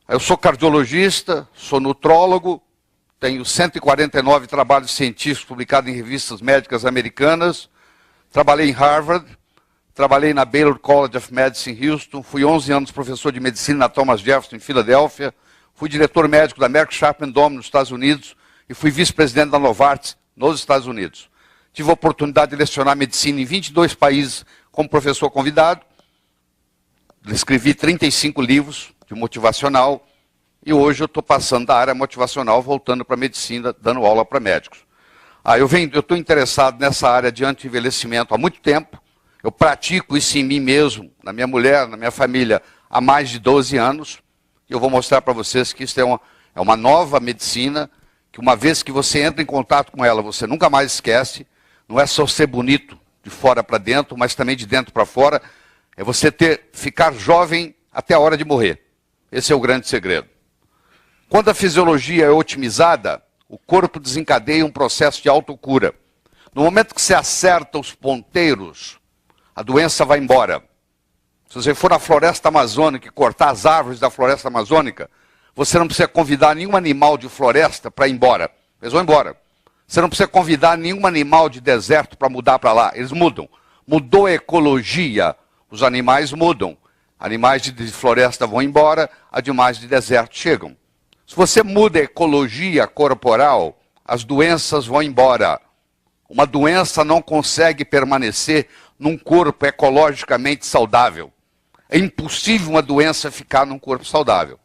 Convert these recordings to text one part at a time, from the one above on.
Eu sou cardiologista, sou nutrólogo, tenho 149 trabalhos científicos publicados em revistas médicas americanas, trabalhei em Harvard, trabalhei na Baylor College of Medicine em Houston, fui 11 anos professor de medicina na Thomas Jefferson em Filadélfia, fui diretor médico da Merck Sharp & Dohme nos Estados Unidos e fui vice-presidente da Novartis nos Estados Unidos. Tive a oportunidade de lecionar medicina em 22 países como professor convidado, escrevi 35 livros de motivacional, e hoje eu estou passando da área motivacional, voltando para a medicina, dando aula para médicos. Eu estou interessado nessa área de anti-envelhecimento há muito tempo, eu pratico isso em mim mesmo, na minha mulher, na minha família, há mais de 12 anos, e eu vou mostrar para vocês que isso é uma nova medicina, que uma vez que você entra em contato com ela, você nunca mais esquece, não é só ser bonito de fora para dentro, mas também de dentro para fora, é você ficar jovem até a hora de morrer. Esse é o grande segredo. Quando a fisiologia é otimizada, o corpo desencadeia um processo de autocura. No momento que você acerta os ponteiros, a doença vai embora. Se você for na floresta amazônica e cortar as árvores da floresta amazônica, você não precisa convidar nenhum animal de floresta para ir embora. Eles vão embora. Você não precisa convidar nenhum animal de deserto para mudar para lá. Eles mudam. Mudou a ecologia, os animais mudam. Animais de floresta vão embora, animais de deserto chegam. Se você muda a ecologia corporal, as doenças vão embora. Uma doença não consegue permanecer num corpo ecologicamente saudável. É impossível uma doença ficar num corpo saudável.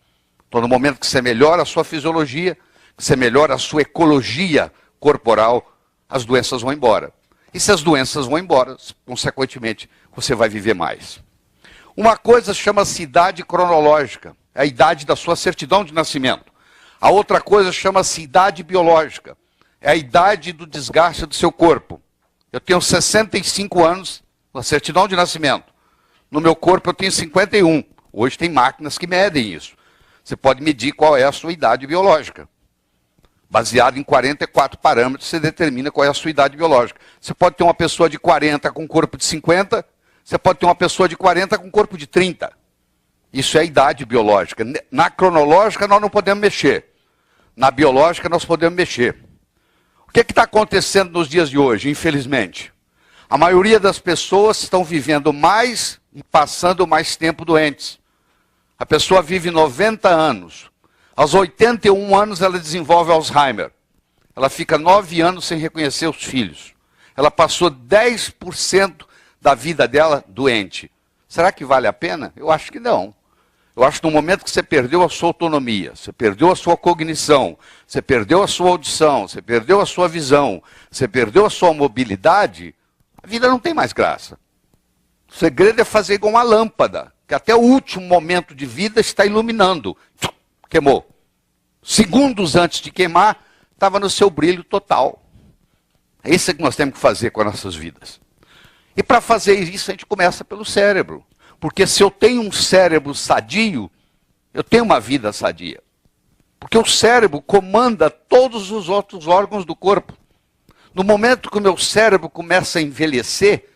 Então, no momento que você melhora a sua fisiologia, que você melhora a sua ecologia corporal, as doenças vão embora. E se as doenças vão embora, consequentemente, você vai viver mais. Uma coisa chama-se idade cronológica, é a idade da sua certidão de nascimento. A outra coisa chama-se idade biológica, é a idade do desgaste do seu corpo. Eu tenho 65 anos na certidão de nascimento. No meu corpo eu tenho 51. Hoje tem máquinas que medem isso. Você pode medir qual é a sua idade biológica. Baseado em 44 parâmetros, você determina qual é a sua idade biológica. Você pode ter uma pessoa de 40 com corpo de 50, você pode ter uma pessoa de 40 com corpo de 30. Isso é a idade biológica. Na cronológica nós não podemos mexer. Na biológica nós podemos mexer. O que está acontecendo nos dias de hoje, infelizmente? A maioria das pessoas estão vivendo mais e passando mais tempo doentes. A pessoa vive 90 anos. Aos 81 anos ela desenvolve Alzheimer. Ela fica 9 anos sem reconhecer os filhos. Ela passou 10% da vida dela doente. Será que vale a pena? Eu acho que não. Eu acho que no momento que você perdeu a sua autonomia, você perdeu a sua cognição, você perdeu a sua audição, você perdeu a sua visão, você perdeu a sua mobilidade, a vida não tem mais graça. O segredo é fazer igual uma lâmpada, que até o último momento de vida está iluminando. Queimou. Segundos antes de queimar, estava no seu brilho total. É isso que nós temos que fazer com as nossas vidas. E para fazer isso, a gente começa pelo cérebro. Porque se eu tenho um cérebro sadio, eu tenho uma vida sadia. Porque o cérebro comanda todos os outros órgãos do corpo. No momento que o meu cérebro começa a envelhecer,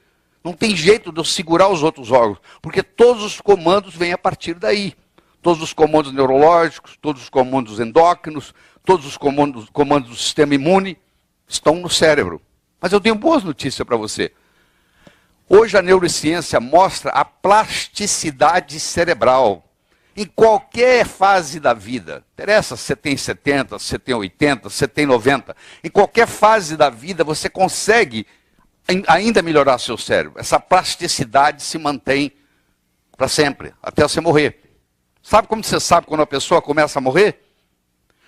não tem jeito de eu segurar os outros órgãos. Porque todos os comandos vêm a partir daí. Todos os comandos neurológicos, todos os comandos endócrinos, todos os comandos do sistema imune estão no cérebro. Mas eu tenho boas notícias para você. Hoje a neurociência mostra a plasticidade cerebral. Em qualquer fase da vida, interessa se você tem 70, se você tem 80, se você tem 90, em qualquer fase da vida você consegue ainda melhorar seu cérebro. Essa plasticidade se mantém para sempre, até você morrer. Sabe como você sabe quando a pessoa começa a morrer?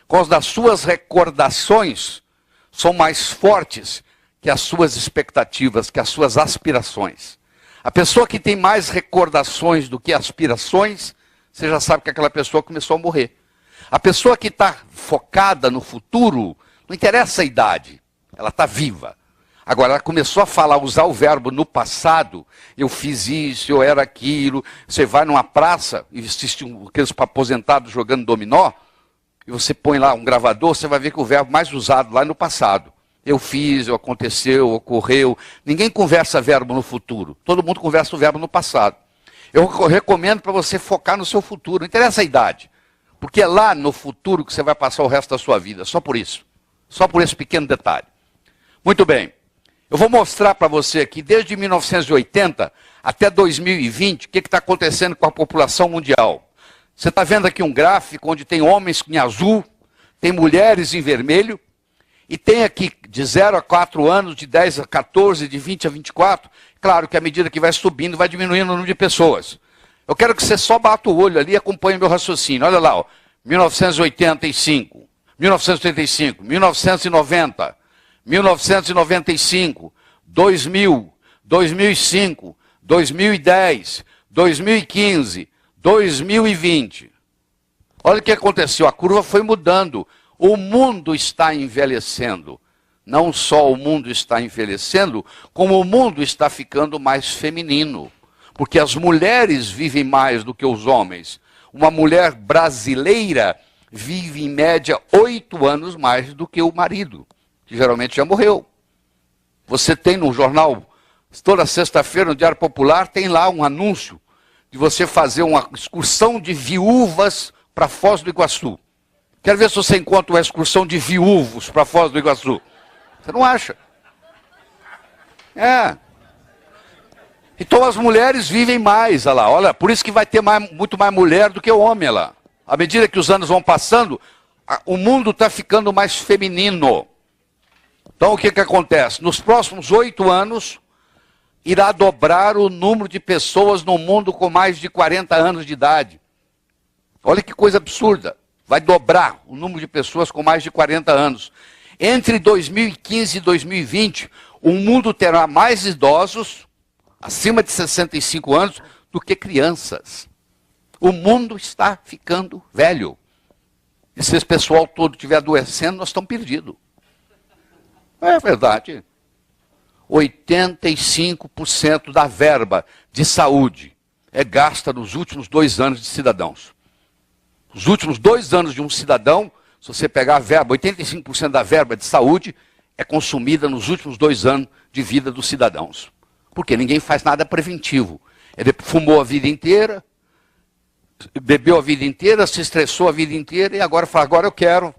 Quando as suas recordações são mais fortes que as suas expectativas, que as suas aspirações. A pessoa que tem mais recordações do que aspirações, você já sabe que aquela pessoa começou a morrer. A pessoa que está focada no futuro, não interessa a idade, ela está viva. Agora, ela começou a falar, usar o verbo no passado, eu fiz isso, eu era aquilo. Você vai numa praça e assiste aqueles aposentados jogando dominó, e você põe lá um gravador, você vai ver que o verbo mais usado lá é no passado. Eu fiz, aconteceu, ocorreu. Ninguém conversa verbo no futuro. Todo mundo conversa o verbo no passado. Eu recomendo para você focar no seu futuro. Não interessa a idade. Porque é lá no futuro que você vai passar o resto da sua vida, só por isso. Só por esse pequeno detalhe. Muito bem. Eu vou mostrar para você aqui, desde 1980 até 2020, o que está acontecendo com a população mundial. Você está vendo aqui um gráfico onde tem homens em azul, tem mulheres em vermelho, e tem aqui de 0 a 4 anos, de 10 a 14, de 20 a 24. Claro que à medida que vai subindo, vai diminuindo o número de pessoas. Eu quero que você só bata o olho ali e acompanhe meu raciocínio. Olha lá, ó, 1985, 1985, 1990, 1995, 2000, 2005, 2010, 2015, 2020. Olha o que aconteceu, a curva foi mudando. O mundo está envelhecendo. Não só o mundo está envelhecendo, como o mundo está ficando mais feminino. Porque as mulheres vivem mais do que os homens. Uma mulher brasileira vive em média 8 anos mais do que o marido, que geralmente já morreu. Você tem no jornal, toda sexta-feira, no Diário Popular, tem lá um anúncio de você fazer uma excursão de viúvas para Foz do Iguaçu. Quero ver se você encontra uma excursão de viúvos para Foz do Iguaçu. Você não acha? É. Então as mulheres vivem mais, olha lá. Olha, por isso que vai ter muito mais mulher do que o homem, olha lá. À medida que os anos vão passando, o mundo está ficando mais feminino. Então o que acontece? Nos próximos 8 anos, irá dobrar o número de pessoas no mundo com mais de 40 anos de idade. Olha que coisa absurda. Vai dobrar o número de pessoas com mais de 40 anos. Entre 2015 e 2020, o mundo terá mais idosos, acima de 65 anos, do que crianças. O mundo está ficando velho. E se esse pessoal todo estiver adoecendo, nós estamos perdidos. É verdade. 85% da verba de saúde é gasta nos últimos 2 anos de cidadãos. Os últimos 2 anos de um cidadão, se você pegar a verba, 85% da verba de saúde é consumida nos últimos 2 anos de vida dos cidadãos. Porque ninguém faz nada preventivo. Ele fumou a vida inteira, bebeu a vida inteira, se estressou a vida inteira e agora fala, agora eu quero.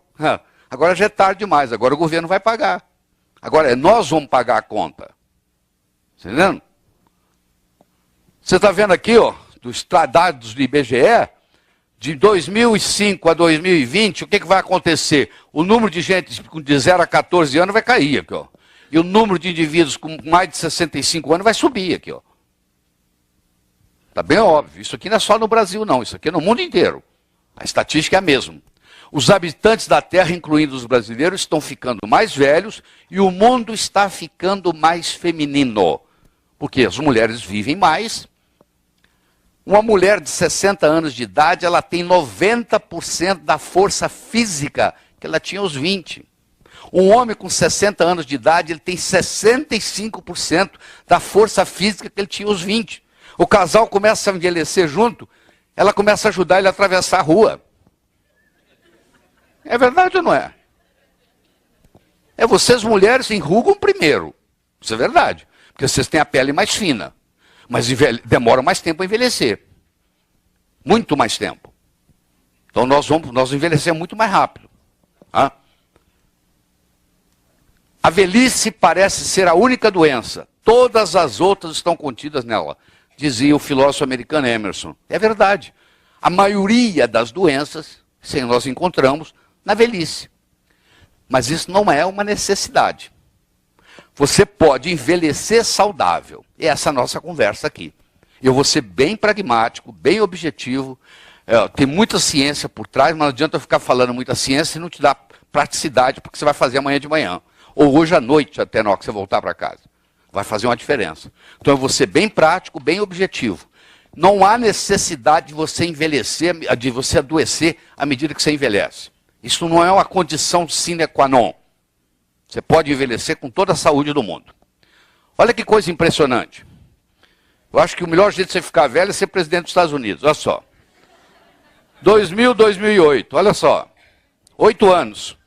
Agora já é tarde demais, agora o governo vai pagar. Agora nós vamos pagar a conta. Tá entendendo? Você está vendo aqui, ó, dos dados do IBGE, de 2005 a 2020, o que vai acontecer? O número de gente de 0 a 14 anos vai cair aqui, ó. E o número de indivíduos com mais de 65 anos vai subir aqui, ó. Está bem óbvio. Isso aqui não é só no Brasil, não. Isso aqui é no mundo inteiro. A estatística é a mesma. Os habitantes da Terra, incluindo os brasileiros, estão ficando mais velhos e o mundo está ficando mais feminino. Porque as mulheres vivem mais. Uma mulher de 60 anos de idade, ela tem 90% da força física que ela tinha aos 20. Um homem com 60 anos de idade, ele tem 65% da força física que ele tinha aos 20. O casal começa a envelhecer junto, ela começa a ajudar ele a atravessar a rua. É verdade ou não é? Vocês mulheres enrugam primeiro. Isso é verdade. Porque vocês têm a pele mais fina. Mas demora mais tempo a envelhecer. Muito mais tempo. Então nós envelhecemos muito mais rápido. Ah? A velhice parece ser a única doença. Todas as outras estão contidas nela. Dizia o filósofo americano Emerson. É verdade. A maioria das doenças, sim, nós encontramos na velhice. Mas isso não é uma necessidade. Você pode envelhecer saudável. E essa é a nossa conversa aqui. Eu vou ser bem pragmático, bem objetivo. Tem muita ciência por trás, mas não adianta eu ficar falando muita ciência e não te dar praticidade, porque você vai fazer amanhã de manhã. Ou hoje à noite, até na hora que você voltar para casa. Vai fazer uma diferença. Então eu vou ser bem prático, bem objetivo. Não há necessidade de você envelhecer, de você adoecer à medida que você envelhece. Isso não é uma condição sine qua non. Você pode envelhecer com toda a saúde do mundo. Olha que coisa impressionante. Eu acho que o melhor jeito de você ficar velho é ser presidente dos Estados Unidos. Olha só. 2000, 2008. Olha só. 8 anos.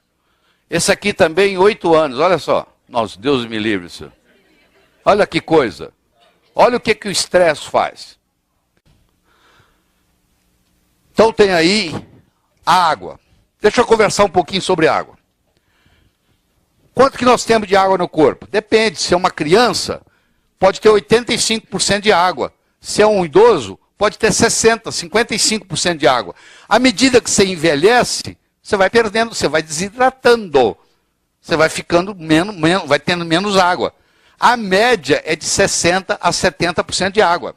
Esse aqui também, 8 anos. Olha só. Nossa, Deus me livre, senhor. Olha que coisa. Olha o que o estresse faz. Então tem aí A água. Deixa eu conversar um pouquinho sobre água. Quanto que nós temos de água no corpo? Depende. Se é uma criança, pode ter 85% de água. Se é um idoso, pode ter 60%, 55% de água. À medida que você envelhece, você vai perdendo, você vai desidratando. Você vai ficando vai tendo menos água. A média é de 60% a 70% de água.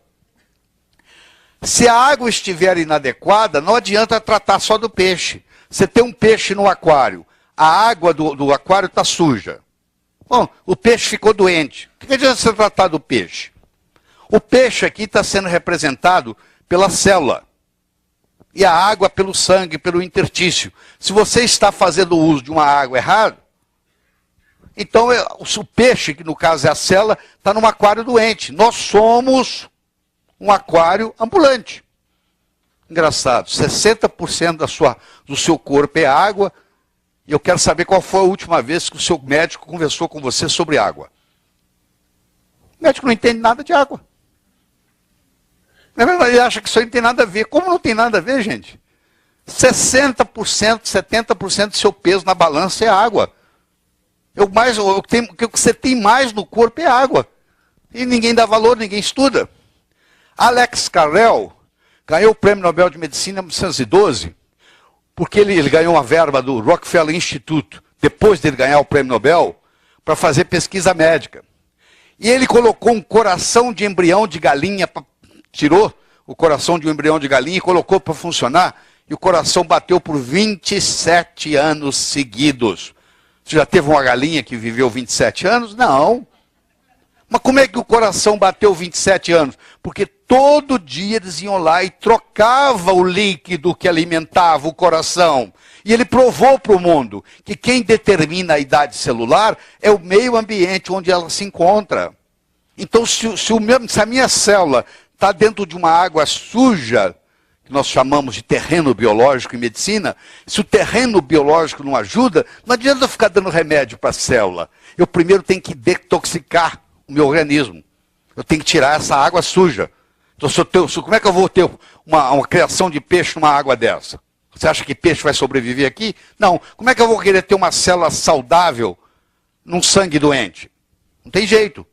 Se a água estiver inadequada, não adianta tratar só do peixe. Você tem um peixe no aquário, a água do aquário está suja. Bom, o peixe ficou doente. O que adianta você tratar do peixe? O peixe aqui está sendo representado pela célula. E a água pelo sangue, pelo interstício. Se você está fazendo uso de uma água errada, então o peixe, que no caso é a célula, está num aquário doente. Nós somos um aquário ambulante. Engraçado, 60% do seu corpo é água. E eu quero saber qual foi a última vez que o seu médico conversou com você sobre água. O médico não entende nada de água. Na verdade, ele acha que isso aí não tem nada a ver. Como não tem nada a ver, gente? 60%, 70% do seu peso na balança é água. O que você tem mais no corpo é água. E ninguém dá valor, ninguém estuda. Alex Carrel ganhou o Prêmio Nobel de Medicina em 1912, porque ele ganhou uma verba do Rockefeller Institute, depois dele ganhar o Prêmio Nobel, para fazer pesquisa médica. E ele colocou um coração de embrião de galinha, tirou o coração de um embrião de galinha e colocou para funcionar, e o coração bateu por 27 anos seguidos. Você já teve uma galinha que viveu 27 anos? Não. Mas como é que o coração bateu 27 anos? Porque todo dia eles iam lá e trocavam o líquido que alimentava o coração. E ele provou para o mundo que quem determina a idade celular é o meio ambiente onde ela se encontra. Então, se a minha célula está dentro de uma água suja, que nós chamamos de terreno biológico em medicina, se o terreno biológico não ajuda, não adianta eu ficar dando remédio para a célula. Eu primeiro tenho que detoxicar o meu organismo. Eu tenho que tirar essa água suja. Então, como é que eu vou ter uma criação de peixe numa água dessa? Você acha que peixe vai sobreviver aqui? Não. Como é que eu vou querer ter uma célula saudável num sangue doente? Não tem jeito.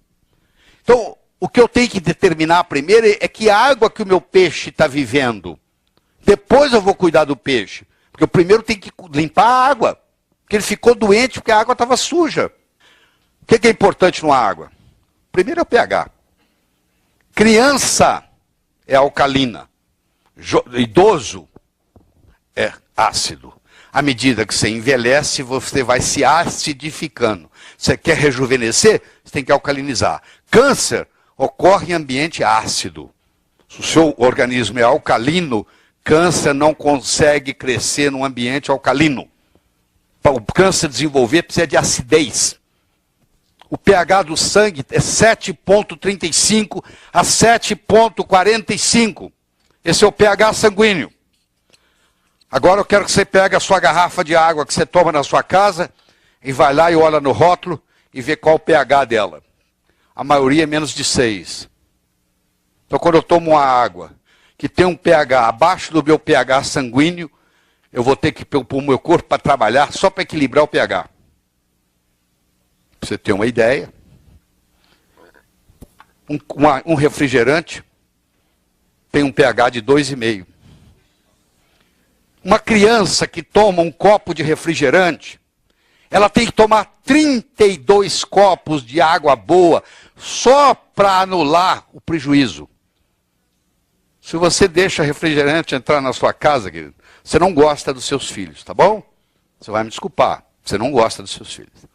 Então, o que eu tenho que determinar primeiro é que água que o meu peixe está vivendo. Depois eu vou cuidar do peixe. Porque eu primeiro tenho que limpar a água. Porque ele ficou doente porque a água estava suja. O que é importante numa água? Primeiro é o pH. Criança é alcalina. Idoso é ácido. À medida que você envelhece, você vai se acidificando. Você quer rejuvenescer? Você tem que alcalinizar. Câncer ocorre em ambiente ácido. Se o seu organismo é alcalino, câncer não consegue crescer num ambiente alcalino. Para o câncer desenvolver, precisa de acidez. O pH do sangue é 7,35 a 7,45. Esse é o pH sanguíneo. Agora eu quero que você pegue a sua garrafa de água que você toma na sua casa e vai lá e olha no rótulo e vê qual o pH dela. A maioria é menos de 6. Então quando eu tomo uma água que tem um pH abaixo do meu pH sanguíneo, eu vou ter que pôr o meu corpo para trabalhar só para equilibrar o pH. Para você ter uma ideia, um refrigerante tem um pH de 2,5. Uma criança que toma um copo de refrigerante, ela tem que tomar 32 copos de água boa só para anular o prejuízo. Se você deixa refrigerante entrar na sua casa, querido, você não gosta dos seus filhos, tá bom? Você vai me desculpar, você não gosta dos seus filhos.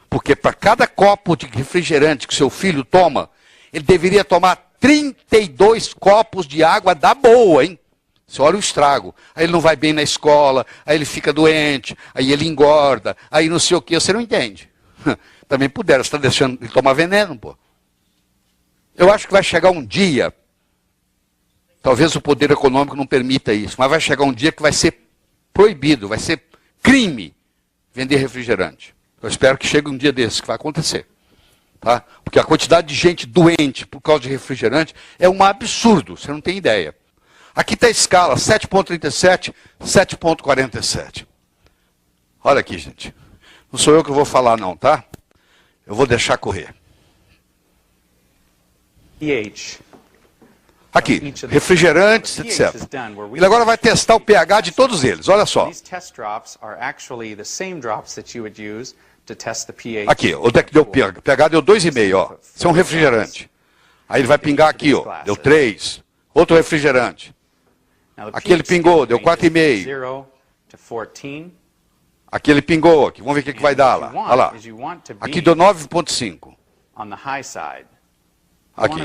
Porque para cada copo de refrigerante que seu filho toma, ele deveria tomar 32 copos de água da boa, hein? Você olha o estrago. Aí ele não vai bem na escola, aí ele fica doente, aí ele engorda, aí não sei o que, você não entende. Também puderam, você está deixando ele tomar veneno, pô. Eu acho que vai chegar um dia, talvez o poder econômico não permita isso, mas vai chegar um dia que vai ser proibido, vai ser crime vender refrigerante. Eu espero que chegue um dia desse, que vai acontecer. Tá? Porque a quantidade de gente doente por causa de refrigerante é um absurdo, você não tem ideia. Aqui está a escala, 7,37, 7,47. Olha aqui, gente. Não sou eu que vou falar não, tá? Eu vou deixar correr. pH. Aqui, refrigerantes, etc. Ele agora vai testar o pH de todos eles, olha só. Aqui, onde é que deu pH? pH deu 2,5, ó. Isso é um refrigerante. Aí ele vai pingar aqui, ó, deu 3. Outro refrigerante. Aqui ele pingou, deu 4,5. Aqui ele pingou, aqui. Vamos ver o que vai dar lá. Olha lá. Aqui deu 9,5. Aqui.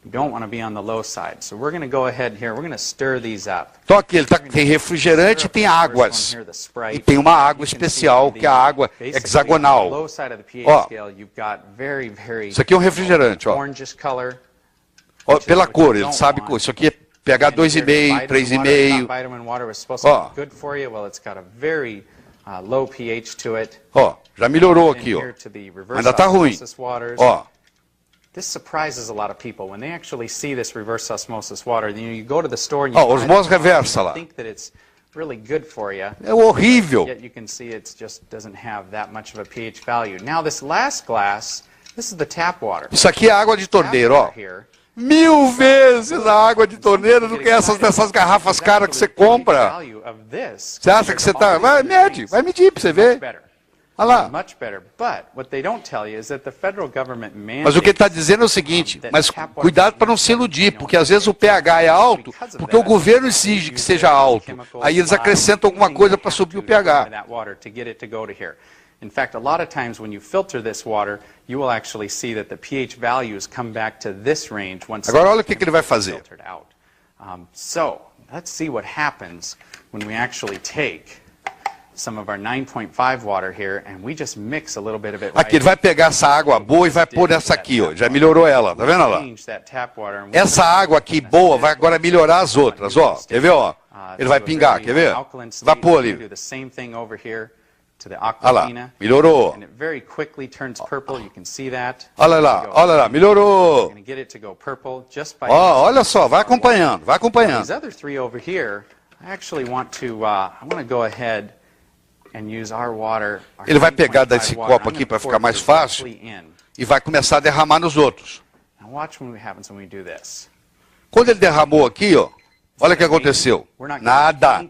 You don't want to be on the low side. So we're going to go ahead here. We're going to stir these up. Então aqui ele tem refrigerante e tem águas. E tem uma água especial, que é a água hexagonal. Ó, isso aqui é um refrigerante, ó. Ó, pela cor, ele sabe que isso aqui é pH 2,5, 3,5. Ó, já melhorou aqui, ó. Ainda está ruim. Ó. This surprises a lot of people when they actually see this reverse osmosis water. You go to the store and you osmose reversa lá. think that it's really good for you. É horrível. Yet you can see it just doesn't have that much of a pH value. Now this last glass, this is the tap water. Isso aqui é água de torneira, ó. 1000 vezes a água de torneira do que dessas garrafas caras que você compra. Você acha que você está... Vai medir para você ver. Olha lá. Mas o que ele está dizendo é o seguinte, mas cuidado para não se iludir, porque às vezes o pH é alto, porque o governo exige que seja alto. Aí eles acrescentam alguma coisa para subir o pH. In fact, a lot of times when you filter this water, you will actually see that the pH values come back to this range once agora olha o que ele vai fazer. So, let's see what happens when we actually take some of our 9.5 water here and we just mix a little bit of it. Aqui ele vai pegar essa água boa e vai pôr nessa aqui, ó. Já melhorou ela, tá vendo lá? Essa água aqui boa vai agora melhorar as outras, ó. Quer ver, ó? Ele vai pingar, quer ver? Vai pôr ali. Olha lá, melhorou. Olha lá, melhorou. Ó, olha só, vai acompanhando, vai acompanhando. Ele vai pegar desse copo aqui para ficar mais fácil e vai começar a derramar nos outros. Quando ele derramou aqui, ó, olha o que aconteceu. Nada.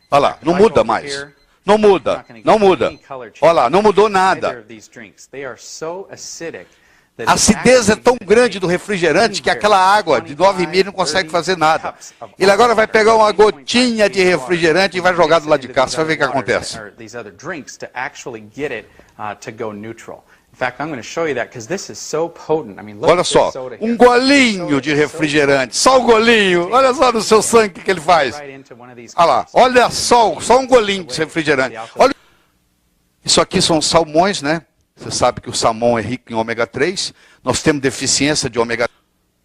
Olha lá, não muda mais. Não muda, não muda. Olha lá, não mudou nada. A acidez é tão grande do refrigerante que aquela água de 9,5 não consegue fazer nada. Ele agora vai pegar uma gotinha de refrigerante e vai jogar do lado de cá. Você vai ver o que acontece. Olha só, um golinho de refrigerante, só um golinho. Olha só no seu sangue o que ele faz. Olha lá, olha só um golinho de refrigerante. Olha. Isso aqui são salmões, né? Você sabe que o salmão é rico em ômega 3. Nós temos deficiência de ômega 3.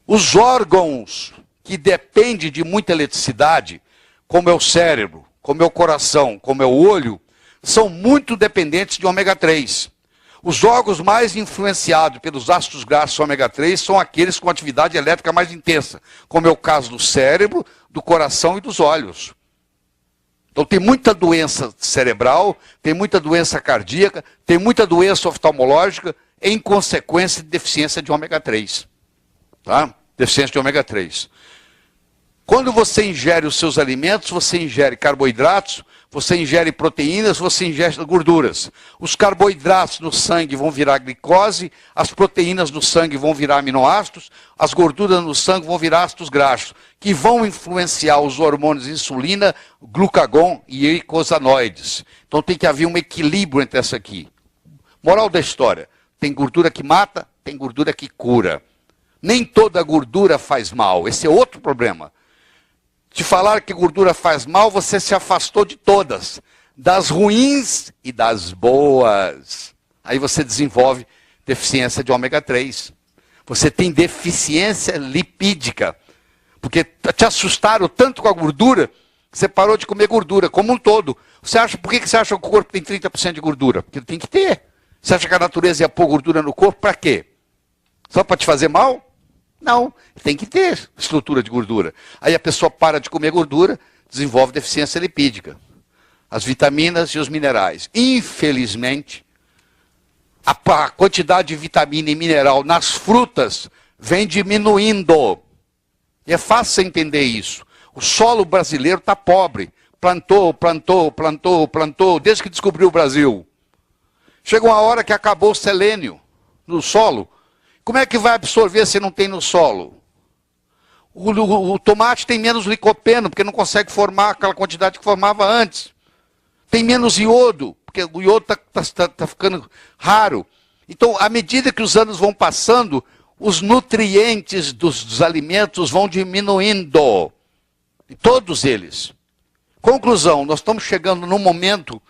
Os órgãos que dependem de muita eletricidade, como é o cérebro, como é o coração, como é o olho, são muito dependentes de ômega 3. Os órgãos mais influenciados pelos ácidos graxos ômega 3 são aqueles com atividade elétrica mais intensa, como é o caso do cérebro, do coração e dos olhos. Então tem muita doença cerebral, tem muita doença cardíaca, tem muita doença oftalmológica em consequência de deficiência de ômega 3. Tá? Deficiência de ômega 3. Quando você ingere os seus alimentos, você ingere carboidratos, você ingere proteínas, você ingere gorduras. Os carboidratos no sangue vão virar glicose, as proteínas no sangue vão virar aminoácidos, as gorduras no sangue vão virar ácidos graxos, que vão influenciar os hormônios insulina, glucagon e eicosanoides. Então tem que haver um equilíbrio entre essa aqui. Moral da história, tem gordura que mata, tem gordura que cura. Nem toda gordura faz mal, esse é outro problema. Te falar que gordura faz mal, você se afastou de todas, das ruins e das boas. Aí você desenvolve deficiência de ômega 3. Você tem deficiência lipídica, porque te assustaram tanto com a gordura, que você parou de comer gordura, como um todo. Por que você acha que o corpo tem 30% de gordura? Porque tem que ter. Você acha que a natureza ia pôr gordura no corpo para quê? Só para te fazer mal? Não, tem que ter estrutura de gordura. Aí a pessoa para de comer gordura, desenvolve deficiência lipídica. As vitaminas e os minerais. Infelizmente, a quantidade de vitamina e mineral nas frutas vem diminuindo. E é fácil você entender isso. O solo brasileiro está pobre. Plantou, desde que descobriu o Brasil. Chega uma hora que acabou o selênio no solo. Como é que vai absorver se não tem no solo? O tomate tem menos licopeno, porque não consegue formar aquela quantidade que formava antes. Tem menos iodo, porque o iodo está ficando raro. Então, à medida que os anos vão passando, os nutrientes dos alimentos vão diminuindo. E todos eles. Conclusão, nós estamos chegando num momento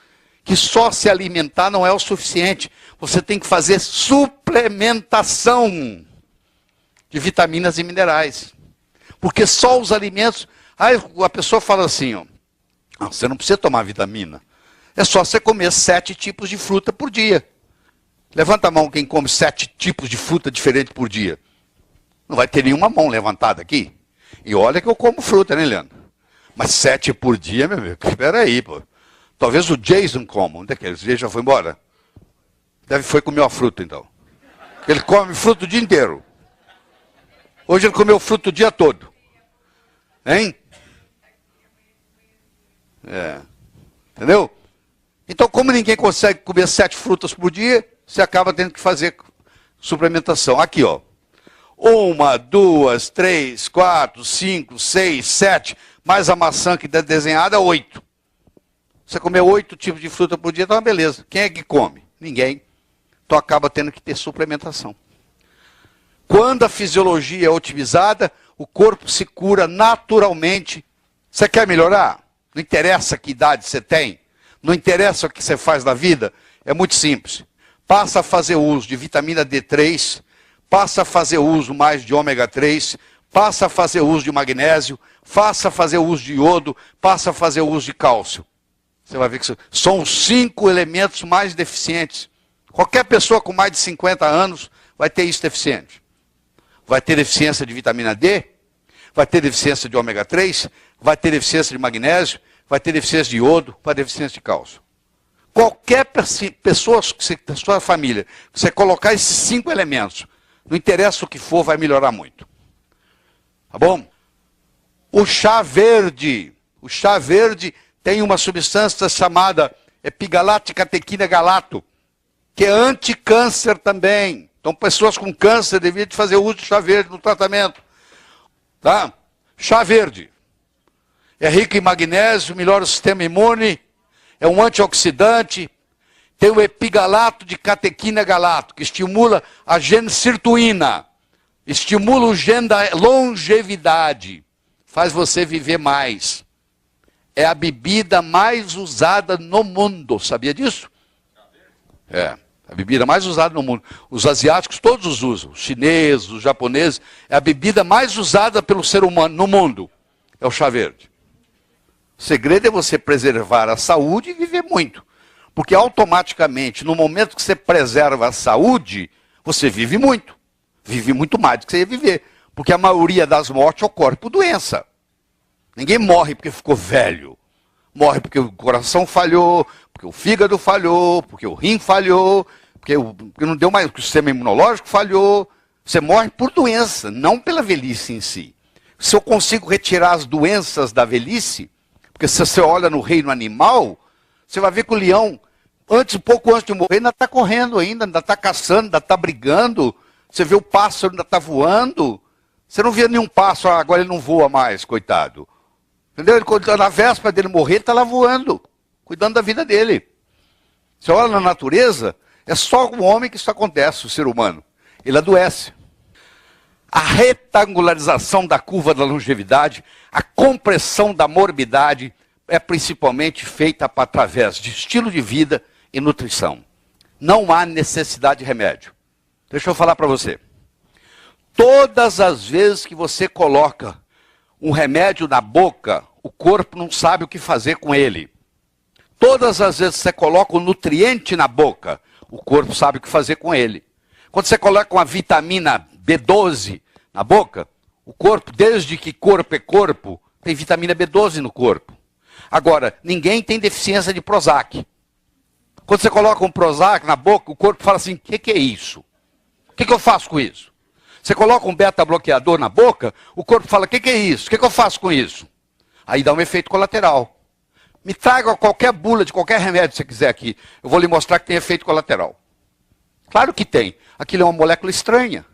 que só se alimentar não é o suficiente. Você tem que fazer suplementação de vitaminas e minerais. Porque só os alimentos... Aí a pessoa fala assim, ó, você não precisa tomar vitamina. É só você comer 7 tipos de fruta por dia. Levanta a mão quem come 7 tipos de fruta diferentes por dia. Não vai ter nenhuma mão levantada aqui. E olha que eu como fruta, né, Leandro? Mas 7 por dia, meu amigo, espera aí, pô. Talvez o Jason coma. Onde é que ele já foi embora? Foi comer uma fruta, então. Ele come fruta o dia inteiro. Hoje ele comeu fruta o dia todo. Hein? É. Entendeu? Então, como ninguém consegue comer 7 frutas por dia, você acaba tendo que fazer suplementação. Aqui, ó. 1, 2, 3, 4, 5, 6, 7. Mais a maçã que está desenhada, 8. Você comer 8 tipos de fruta por dia, tá uma beleza. Quem é que come? Ninguém. Então acaba tendo que ter suplementação. Quando a fisiologia é otimizada, o corpo se cura naturalmente. Você quer melhorar? Não interessa que idade você tem. Não interessa o que você faz na vida. É muito simples. Passa a fazer uso de vitamina D3, passa a fazer uso mais de ômega 3, passa a fazer uso de magnésio, passa a fazer uso de iodo, passa a fazer uso de cálcio. Você vai ver que são os 5 elementos mais deficientes. Qualquer pessoa com mais de 50 anos vai ter isso deficiente. Vai ter deficiência de vitamina D, vai ter deficiência de ômega 3, vai ter deficiência de magnésio, vai ter deficiência de iodo, vai ter deficiência de cálcio. Qualquer pessoa da sua família, você colocar esses 5 elementos, não interessa o que for, vai melhorar muito. Tá bom? O chá verde tem uma substância chamada epigalato-catequina galato, que é anticâncer também. Então, pessoas com câncer deveriam fazer uso de chá verde no tratamento. Tá? Chá verde. É rico em magnésio, melhora o sistema imune, é um antioxidante, tem o epigalato de catequina galato, que estimula a gene sirtuína, estimula o gene da longevidade, faz você viver mais. É a bebida mais usada no mundo, sabia disso? É, a bebida mais usada no mundo. Os asiáticos todos os usam, os chineses, os japoneses, é a bebida mais usada pelo ser humano no mundo, é o chá verde. O segredo é você preservar a saúde e viver muito. Porque automaticamente, no momento que você preserva a saúde, você vive muito. Vive muito mais do que você ia viver. Porque a maioria das mortes ocorre por doença. Ninguém morre porque ficou velho. Morre porque o coração falhou, porque o fígado falhou, porque o rim falhou, porque não deu mais, porque o sistema imunológico falhou. Você morre por doença, não pela velhice em si. Se eu consigo retirar as doenças da velhice, porque se você olha no reino animal, você vai ver que o leão, pouco antes de morrer, ainda está correndo ainda está caçando, ainda está brigando. Você vê o pássaro, ainda está voando. Você não vê nenhum pássaro, agora ele não voa mais, coitado. Entendeu? Na véspera dele morrer, ele está lá voando, cuidando da vida dele. Você olha na natureza, é só o homem que isso acontece, o ser humano. Ele adoece. A retangularização da curva da longevidade, a compressão da morbidade, é principalmente feita através de estilo de vida e nutrição. Não há necessidade de remédio. Deixa eu falar para você. Todas as vezes que você coloca um remédio na boca, o corpo não sabe o que fazer com ele. Todas as vezes que você coloca um nutriente na boca, o corpo sabe o que fazer com ele. Quando você coloca uma vitamina B12 na boca, o corpo, desde que corpo é corpo, tem vitamina B12 no corpo. Agora, ninguém tem deficiência de Prozac. Quando você coloca um Prozac na boca, o corpo fala assim, o que é isso? O que eu faço com isso? Você coloca um beta-bloqueador na boca, o corpo fala, o que é isso? O que eu faço com isso? Aí dá um efeito colateral. Me traga qualquer bula de qualquer remédio que você quiser aqui. Eu vou lhe mostrar que tem efeito colateral. Claro que tem. Aquilo é uma molécula estranha.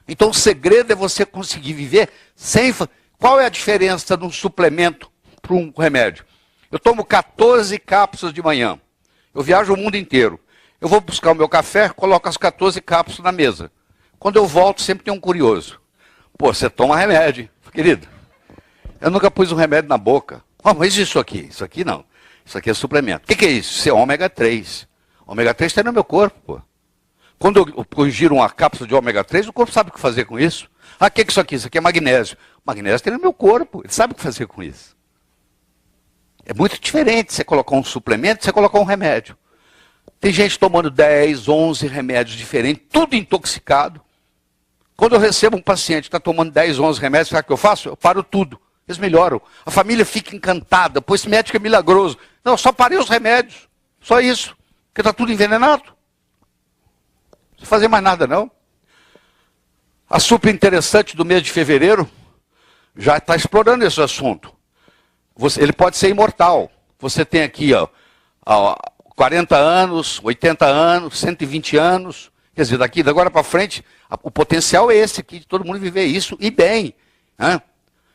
Então o segredo é você conseguir viver sem... Qual é a diferença de um suplemento para um remédio? Eu tomo 14 cápsulas de manhã. Eu viajo o mundo inteiro. Eu vou buscar o meu café, coloco as 14 cápsulas na mesa. Quando eu volto, sempre tem um curioso. Pô, você toma remédio, querido. Eu nunca pus um remédio na boca. Oh, mas isso aqui? Isso aqui não. Isso aqui é suplemento. O que é isso? Isso é ômega 3. Ômega 3 está no meu corpo, pô. Quando eu giro uma cápsula de ômega 3, o corpo sabe o que fazer com isso. Ah, o que é isso aqui? Isso aqui é magnésio. Magnésio tem no meu corpo. Ele sabe o que fazer com isso. É muito diferente você colocar um suplemento e você colocar um remédio. Tem gente tomando 10, 11 remédios diferentes, tudo intoxicado. Quando eu recebo um paciente que está tomando 10, 11 remédios, sabe o que eu faço? Eu paro tudo. Eles melhoram. A família fica encantada. Pô, esse médico é milagroso. Não, eu só parei os remédios. Só isso. Porque está tudo envenenado. Não precisa fazer mais nada, não. A super interessante do mês de fevereiro já está explorando esse assunto. Ele pode ser imortal. Você tem aqui, ó, 40 anos, 80 anos, 120 anos. Quer dizer, daqui, de agora para frente, o potencial é esse aqui, de todo mundo viver isso e bem. Né?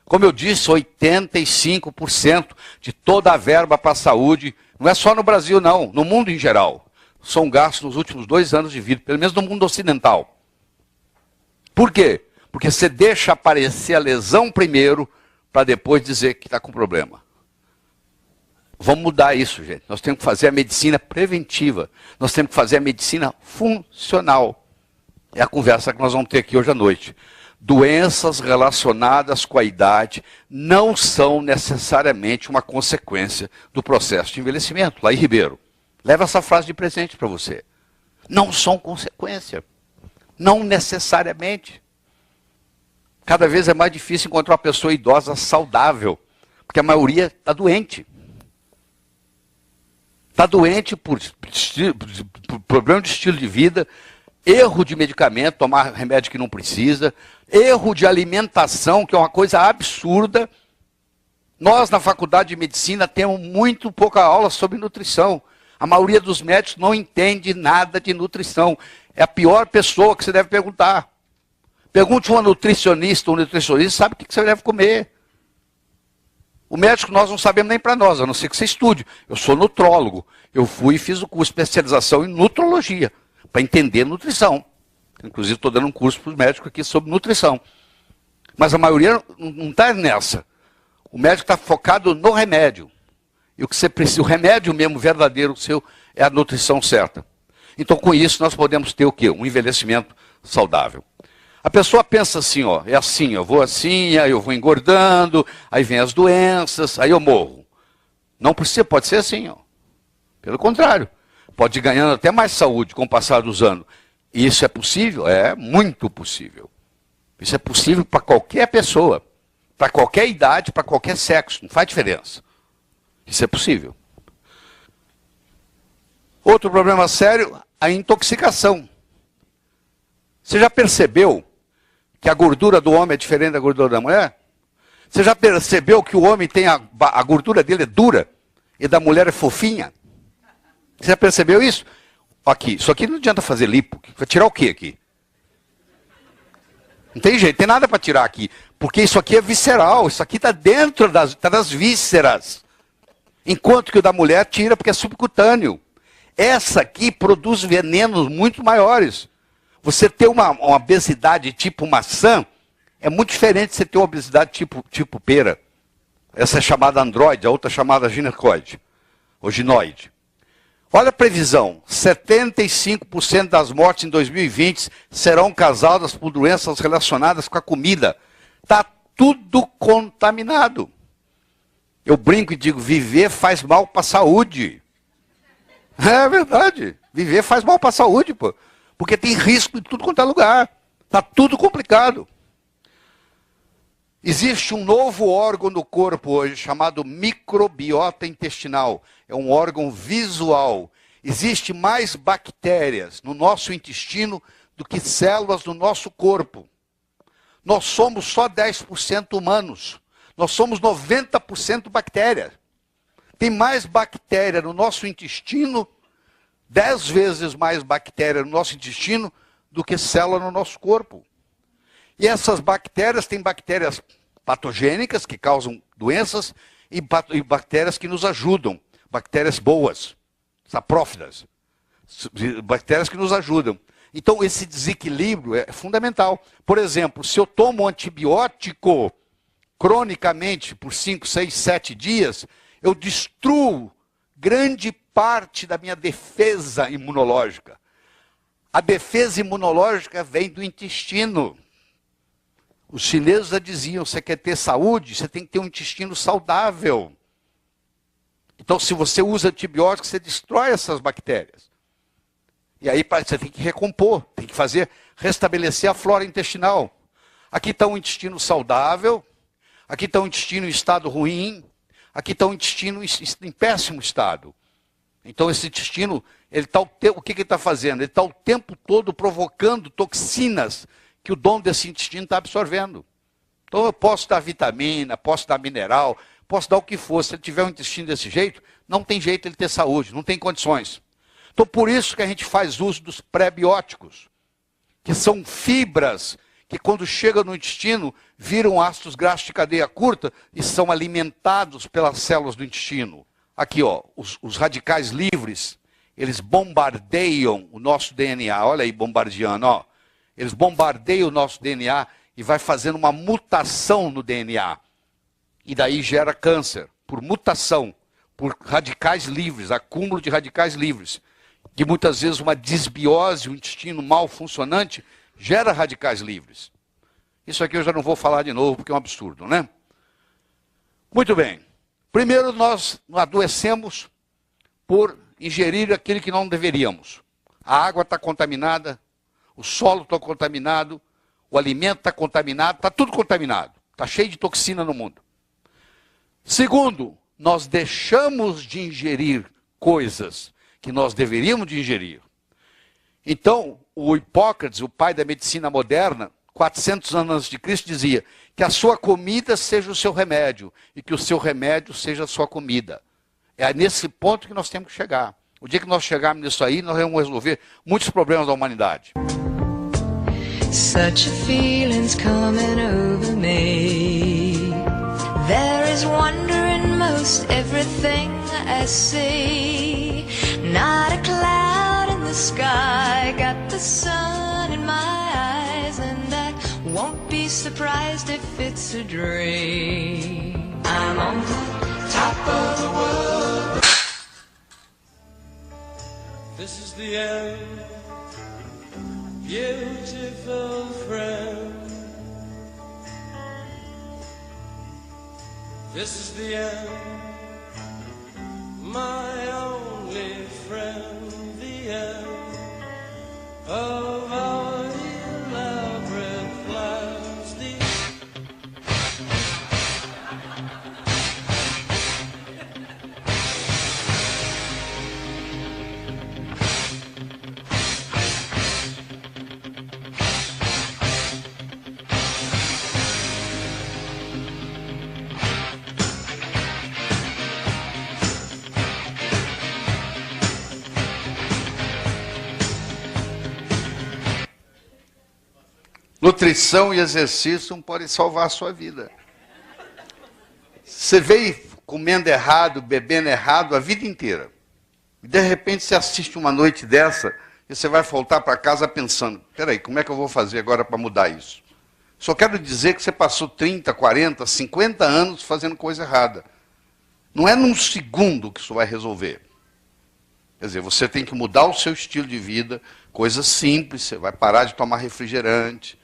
Como eu disse, 85% de toda a verba para a saúde, não é só no Brasil não, no mundo em geral, são gastos nos últimos 2 anos de vida, pelo menos no mundo ocidental. Por quê? Porque você deixa aparecer a lesão primeiro, para depois dizer que está com problema. Vamos mudar isso, gente. Nós temos que fazer a medicina preventiva. Nós temos que fazer a medicina funcional. É a conversa que nós vamos ter aqui hoje à noite. Doenças relacionadas com a idade não são necessariamente uma consequência do processo de envelhecimento. Laí Ribeiro, leva essa frase de presente para você. Não são consequência. Não necessariamente. Cada vez é mais difícil encontrar uma pessoa idosa saudável, porque a maioria está doente. Está doente por problema de estilo de vida, erro de medicamento, tomar remédio que não precisa, erro de alimentação, que é uma coisa absurda. Nós, na faculdade de medicina, temos muito pouca aula sobre nutrição. A maioria dos médicos não entende nada de nutrição. É a pior pessoa que você deve perguntar. Pergunte uma nutricionista, um nutricionista, sabe o que você deve comer. O médico nós não sabemos nem para nós, a não ser que você estude. Eu sou nutrólogo. Eu fui e fiz o curso de especialização em nutrologia, para entender nutrição. Inclusive estou dando um curso para os médicos aqui sobre nutrição. Mas a maioria não está nessa. O médico está focado no remédio. E o que você precisa, o remédio mesmo verdadeiro seu é a nutrição certa. Então com isso nós podemos ter o quê? Um envelhecimento saudável. A pessoa pensa assim, ó, é assim, eu vou assim, aí eu vou engordando, aí vem as doenças, aí eu morro. Não precisa, pode ser assim, ó. Pelo contrário, pode ir ganhando até mais saúde com o passar dos anos. E isso é possível? É muito possível. Isso é possível para qualquer pessoa, para qualquer idade, para qualquer sexo, não faz diferença. Isso é possível. Outro problema sério, a intoxicação. Você já percebeu que a gordura do homem é diferente da gordura da mulher? Você já percebeu que o homem tem a gordura dele é dura e da mulher é fofinha? Você já percebeu isso? Aqui, isso aqui não adianta fazer lipo. Vai tirar o quê aqui? Não tem jeito, tem nada para tirar aqui. Porque isso aqui é visceral, isso aqui está dentro das vísceras. Enquanto que o da mulher tira porque é subcutâneo. Essa aqui produz venenos muito maiores. Você ter uma obesidade tipo maçã é muito diferente de você ter uma obesidade tipo pera. Essa é chamada androide, a outra é chamada ginecoide, ou ginoide. Olha a previsão, 75% das mortes em 2020 serão causadas por doenças relacionadas com a comida. Está tudo contaminado. Eu brinco e digo, viver faz mal para a saúde. É verdade, viver faz mal para a saúde, pô. Porque tem risco em tudo quanto é lugar. Está tudo complicado. Existe um novo órgão no corpo hoje chamado microbiota intestinal. É um órgão visual. Existe mais bactérias no nosso intestino do que células no nosso corpo. Nós somos só 10% humanos. Nós somos 90% bactérias. Tem mais bactéria no nosso intestino, 10 vezes mais bactéria no nosso intestino do que célula no nosso corpo. E essas bactérias têm bactérias patogênicas que causam doenças e bactérias que nos ajudam, bactérias boas, saprófilas, bactérias que nos ajudam. Então esse desequilíbrio é fundamental. Por exemplo, se eu tomo um antibiótico cronicamente por 5, 6, 7 dias, eu destruo grande parte da minha defesa imunológica. A defesa imunológica vem do intestino. Os chineses já diziam, você quer ter saúde, você tem que ter um intestino saudável. Então, se você usa antibióticos, você destrói essas bactérias. E aí você tem que recompor, tem que restabelecer a flora intestinal. Aqui está um intestino saudável, aqui está um intestino em estado ruim, aqui está um intestino em péssimo estado. Então esse intestino, o que ele está fazendo? Ele está o tempo todo provocando toxinas que o dono desse intestino está absorvendo. Então eu posso dar vitamina, posso dar mineral, posso dar o que for. Se ele tiver um intestino desse jeito, não tem jeito ele ter saúde, não tem condições. Então por isso que a gente faz uso dos pré-bióticos, que são fibras que quando chegam no intestino, viram ácidos graxos de cadeia curta e são alimentados pelas células do intestino. Aqui, ó, os radicais livres, eles bombardeiam o nosso DNA. Olha aí, bombardeando, ó. Eles bombardeiam o nosso DNA e vai fazendo uma mutação no DNA. E daí gera câncer, por mutação, por radicais livres, acúmulo de radicais livres. Que muitas vezes uma disbiose, um intestino mal funcionante, gera radicais livres. Isso aqui eu já não vou falar de novo, porque é um absurdo, né? Muito bem. Primeiro, nós adoecemos por ingerir aquilo que não deveríamos. A água está contaminada, o solo está contaminado, o alimento está contaminado, está tudo contaminado. Está cheio de toxina no mundo. Segundo, nós deixamos de ingerir coisas que nós deveríamos de ingerir. Então, o Hipócrates, o pai da medicina moderna, 400 anos antes de Cristo, dizia que a sua comida seja o seu remédio e que o seu remédio seja a sua comida. É nesse ponto que nós temos que chegar. O dia que nós chegarmos nisso aí, nós vamos resolver muitos problemas da humanidade. Such a feeling's coming over me. There is wonder in most everything I see. Not a cloud in the sky, got the sun in my eyes, and I won't be surprised if it's a dream. I'm on the top of the world. This is the end, beautiful friend. This is the end, my only friend, the end of our elaborate plans. Nutrição e exercício não podem salvar a sua vida. Você veio comendo errado, bebendo errado a vida inteira. E de repente você assiste uma noite dessa e você vai voltar para casa pensando, peraí, como é que eu vou fazer agora para mudar isso? Só quero dizer que você passou 30, 40, 50 anos fazendo coisa errada. Não é num segundo que isso vai resolver. Quer dizer, você tem que mudar o seu estilo de vida, coisa simples, você vai parar de tomar refrigerante,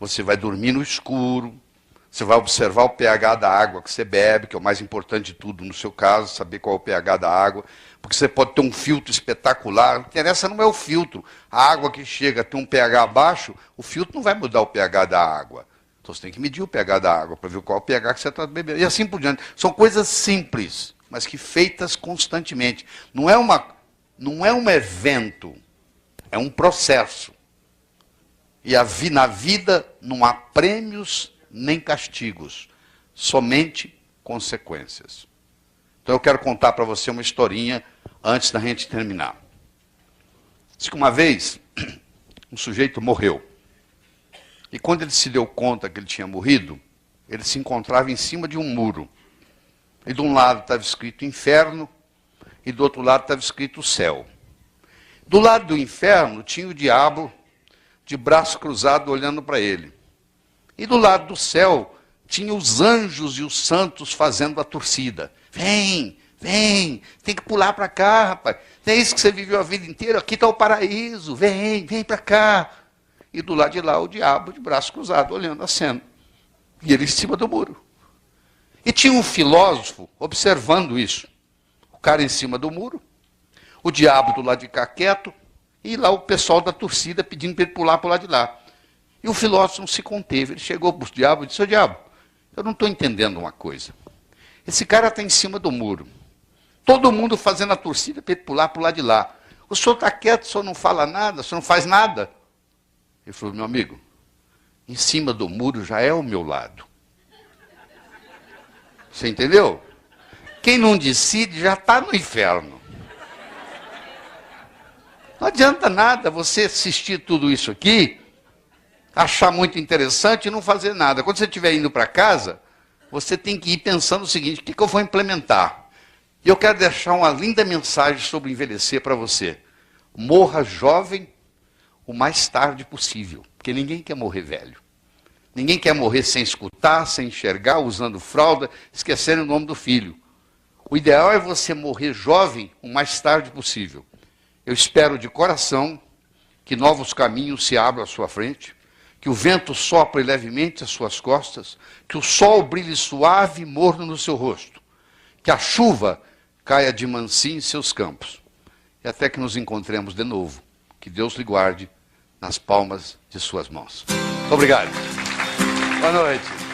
você vai dormir no escuro, você vai observar o pH da água que você bebe, que é o mais importante de tudo no seu caso, saber qual é o pH da água, porque você pode ter um filtro espetacular, o que interessa não é o filtro. A água que chega a ter um pH baixo, o filtro não vai mudar o pH da água. Então você tem que medir o pH da água para ver qual é o pH que você está bebendo. E assim por diante. São coisas simples, mas que feitas constantemente. Não é um evento, é um processo. E na vida não há prêmios nem castigos, somente consequências. Então eu quero contar para você uma historinha antes da gente terminar. Diz que uma vez um sujeito morreu. E quando ele se deu conta que ele tinha morrido, ele se encontrava em cima de um muro. E de um lado estava escrito inferno, e do outro lado estava escrito céu. Do lado do inferno tinha o diabo de braço cruzado olhando para ele. E do lado do céu tinha os anjos e os santos fazendo a torcida. Vem, vem, tem que pular para cá, rapaz. Não é isso que você viveu a vida inteira? Aqui está o paraíso, vem, vem para cá. E do lado de lá o diabo de braço cruzado olhando a cena. E ele em cima do muro. E tinha um filósofo observando isso. O cara em cima do muro, o diabo do lado de cá quieto, e lá o pessoal da torcida pedindo para ele pular para o lado de lá. E o filósofo não se conteve. Ele chegou para o diabo e disse: ô diabo, eu não estou entendendo uma coisa. Esse cara está em cima do muro. Todo mundo fazendo a torcida para ele pular para o lado de lá. O senhor está quieto, o senhor não fala nada, o senhor não faz nada. Ele falou: meu amigo, em cima do muro já é o meu lado. Você entendeu? Quem não decide já está no inferno. Não adianta nada você assistir tudo isso aqui, achar muito interessante e não fazer nada. Quando você estiver indo para casa, você tem que ir pensando o seguinte: o que eu vou implementar? E eu quero deixar uma linda mensagem sobre envelhecer para você. Morra jovem o mais tarde possível, porque ninguém quer morrer velho. Ninguém quer morrer sem escutar, sem enxergar, usando fralda, esquecendo o nome do filho. O ideal é você morrer jovem o mais tarde possível. Eu espero de coração que novos caminhos se abram à sua frente, que o vento sopre levemente às suas costas, que o sol brilhe suave e morno no seu rosto, que a chuva caia de mansinho em seus campos, e até que nos encontremos de novo. Que Deus lhe guarde nas palmas de suas mãos. Muito obrigado. Boa noite.